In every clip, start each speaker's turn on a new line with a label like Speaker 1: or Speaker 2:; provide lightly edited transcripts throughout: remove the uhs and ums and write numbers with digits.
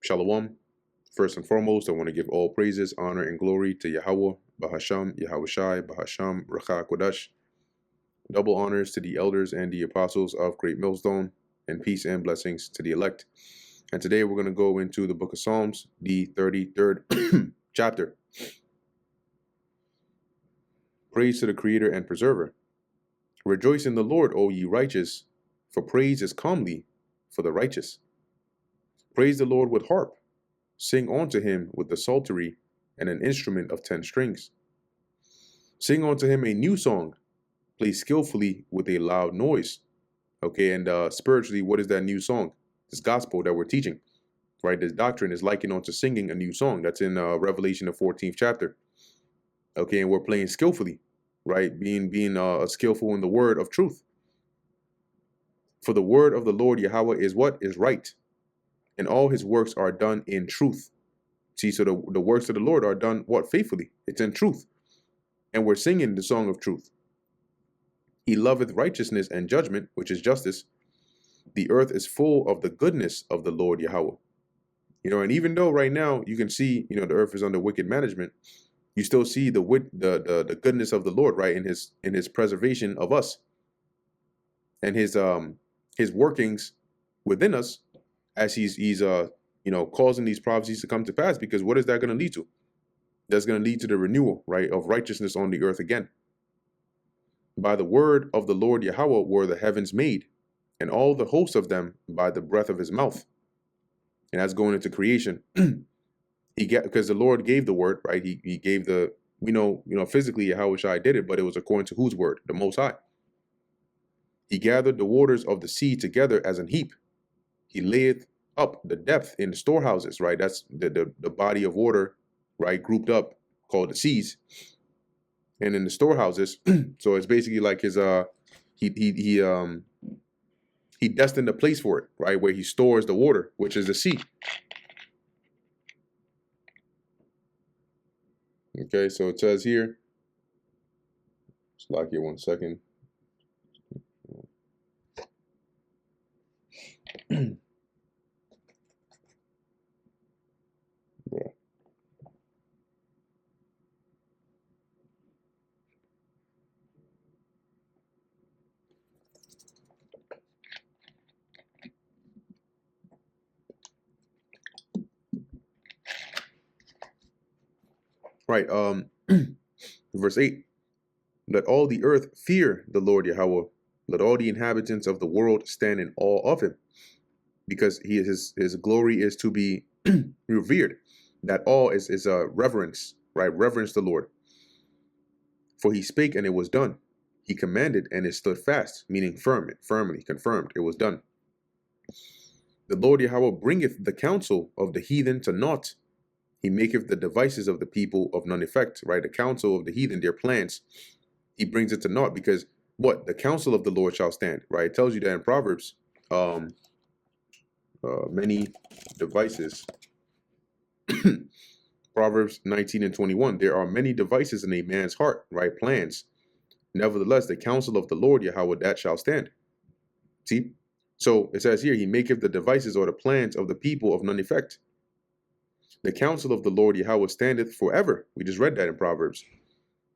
Speaker 1: Shalom. First and foremost, I want to give all praises, honor, and glory to Yahweh, Bahasham, Yahweh Shai, Bahasham, Racha Kodash. Double honors to the elders and the apostles of Great Millstone, and peace and blessings to the elect. And today we're going to go into the book of Psalms, the 33rd chapter. Praise to the Creator and Preserver. Rejoice in the Lord, O ye righteous, for praise is comely for the righteous. Praise the Lord with harp. Sing unto him with the psaltery and an instrument of 10 strings. Sing unto him a new song. Play skillfully with a loud noise. Okay, and spiritually, what is that new song? This gospel that we're teaching, right? This doctrine is likened unto singing a new song. That's in Revelation, the 14th chapter. Okay, and we're playing skillfully, right? Being skillful in the word of truth. For the word of the Lord Yahweh is what? Is right. And all his works are done in truth. See, so the works of the Lord are done what? Faithfully. It's in truth. And we're singing the song of truth. He loveth righteousness and judgment, which is justice. The earth is full of the goodness of the Lord Yahweh. And even though right now you can see, the earth is under wicked management, you still see the goodness of the Lord, right, in his preservation of us and his workings within us as he's causing these prophecies to come to pass. Because what is that going to lead to? That's going to lead to the renewal, right, of righteousness on the earth again. By the word of the Lord Yahweh were the heavens made, and all the hosts of them by the breath of his mouth. And that's going into creation. Because the Lord gave the word, right? He gave physically Yahweh Shai did it, but it was according to whose word? The Most High. He gathered the waters of the sea together as an heap. He layeth up the depth in the storehouses, right? That's the body of water, right? Grouped up, called the seas. And in the storehouses, so it's basically like his he destined a place for it, right? Where he stores the water, which is the sea. Okay, so it says here, just lock here 1 second. Yeah. Right, verse 8. Let all the earth fear the Lord Yahweh. Let all the inhabitants of the world stand in awe of him. Because his glory is to be revered. That awe is a reverence, right? Reverence the Lord. For he spake and it was done. He commanded and it stood fast, meaning firmly confirmed. It was done. The Lord Yahweh bringeth the counsel of the heathen to naught. He maketh the devices of the people of none effect, right? The counsel of the heathen, their plans, he brings it to naught. Because what? The counsel of the Lord shall stand, right? It tells you that in Proverbs. Many devices. Proverbs 19 and 21. There are many devices in a man's heart, right? Plans. Nevertheless, the counsel of the Lord Yahweh, that shall stand. See? So it says here, he maketh the devices or the plans of the people of none effect. The counsel of the Lord Yahweh standeth forever. We just read that in Proverbs.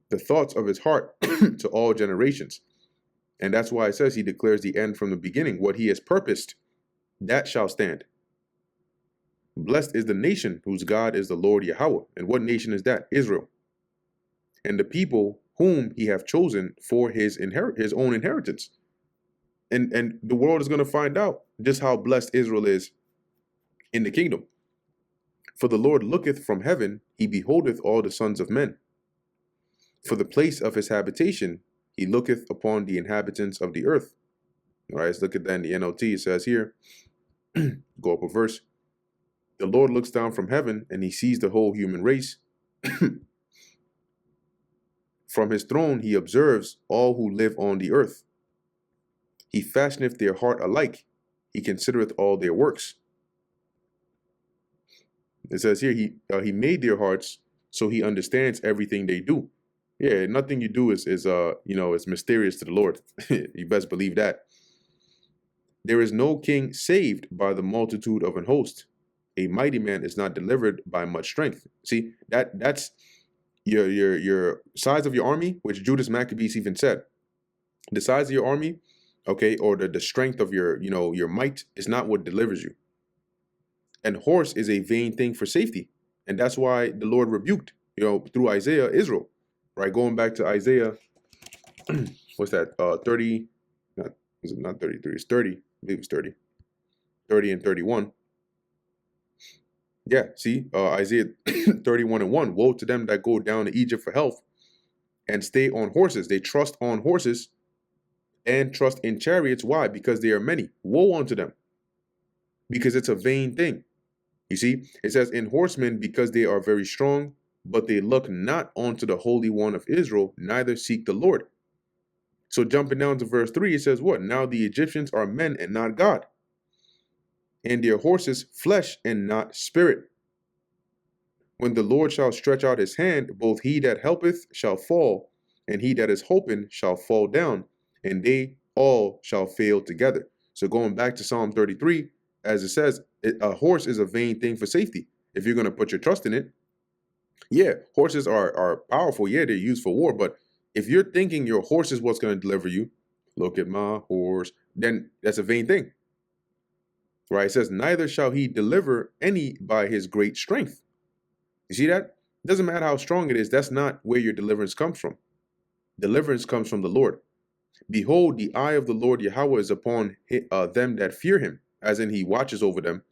Speaker 1: The thoughts of his heart to all generations. And that's why it says he declares the end from the beginning. What he has purposed, that shall stand. Blessed is the nation whose God is the Lord Yahweh. And what nation is that? Israel. And the people whom he hath chosen for his own inheritance. And the world is going to find out just how blessed Israel is in the kingdom. For the Lord looketh from heaven, he beholdeth all the sons of men. For the place of his habitation, he looketh upon the inhabitants of the earth. All right, let's look at that in the NLT. It says here, go up a verse. The Lord looks down from heaven and he sees the whole human race. From his throne he observes all who live on the earth. He fashioneth their heart alike. He considereth all their works. It says here, he made their hearts so he understands everything they do. Yeah, nothing you do is mysterious to the Lord. You best believe that. There is no king saved by the multitude of an host. a mighty man is not delivered by much strength. See, that's your size of your army, which Judas Maccabees even said. The size of your army, okay, or the strength of your, your might is not what delivers you. And horse is a vain thing for safety. And that's why the Lord rebuked, through Isaiah, Israel, right? Going back to Isaiah, what's that? 30, is it not 33? It's 30. I believe it's 30. 30 and 31. Yeah, see, Isaiah 31:1. Woe to them that go down to Egypt for health and stay on horses. They trust on horses and trust in chariots. Why? Because they are many. Woe unto them, because it's a vain thing. You see, it says in horsemen, because they are very strong, but they look not unto the Holy One of Israel, neither seek the Lord. So jumping down to verse 3, it says what? Now the Egyptians are men and not God, and their horses flesh and not spirit. When the Lord shall stretch out his hand, both he that helpeth shall fall, and he that is hoping shall fall down, and they all shall fail together. So going back to Psalm 33, as it says, a horse is a vain thing for safety. If you're going to put your trust in it, yeah, horses are powerful. Yeah, they're used for war. But if you're thinking your horse is what's going to deliver you, look at my horse, then that's a vain thing. Right? It says, neither shall he deliver any by his great strength. You see that? It doesn't matter how strong it is. That's not where your deliverance comes from. Deliverance comes from the Lord. Behold, the eye of the Lord Yahweh is upon them that fear him, as in he watches over them,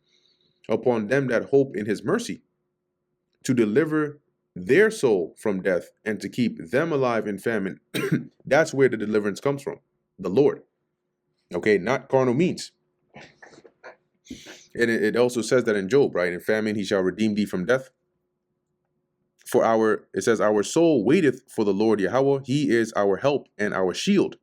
Speaker 1: upon them that hope in his mercy, to deliver their soul from death and to keep them alive in famine. That's where the deliverance comes from, the Lord. Okay, not carnal means. And it also says that in Job, right? In famine he shall redeem thee from death. It says, our soul waiteth for the Lord Yahweh. He is our help and our shield.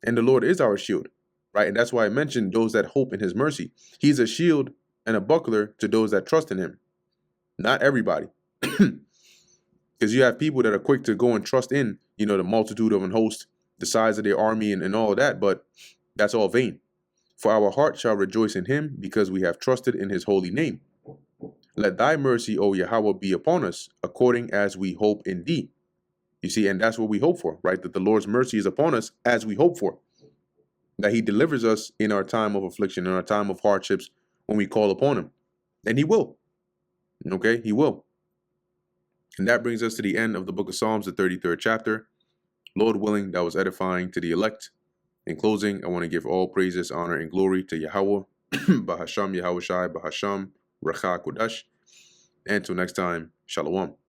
Speaker 1: And the Lord is our shield, right? And that's why I mentioned those that hope in his mercy. He's a shield and a buckler to those that trust in him. Not everybody. Because you have people that are quick to go and trust in, the multitude of an host, the size of their army and all of that. But that's all vain. For our heart shall rejoice in him, because we have trusted in his holy name. Let thy mercy, O Yahweh, be upon us, according as we hope in thee. You see, and that's what we hope for, right? That the Lord's mercy is upon us as we hope for. That he delivers us in our time of affliction, in our time of hardships, when we call upon him. And he will. Okay? He will. And that brings us to the end of the book of Psalms, the 33rd chapter. Lord willing, that was edifying to the elect. In closing, I want to give all praises, honor, and glory to Yahweh, Bahasham Yahweh Shai, Bahasham Racha Kodash. And until next time, Shalom.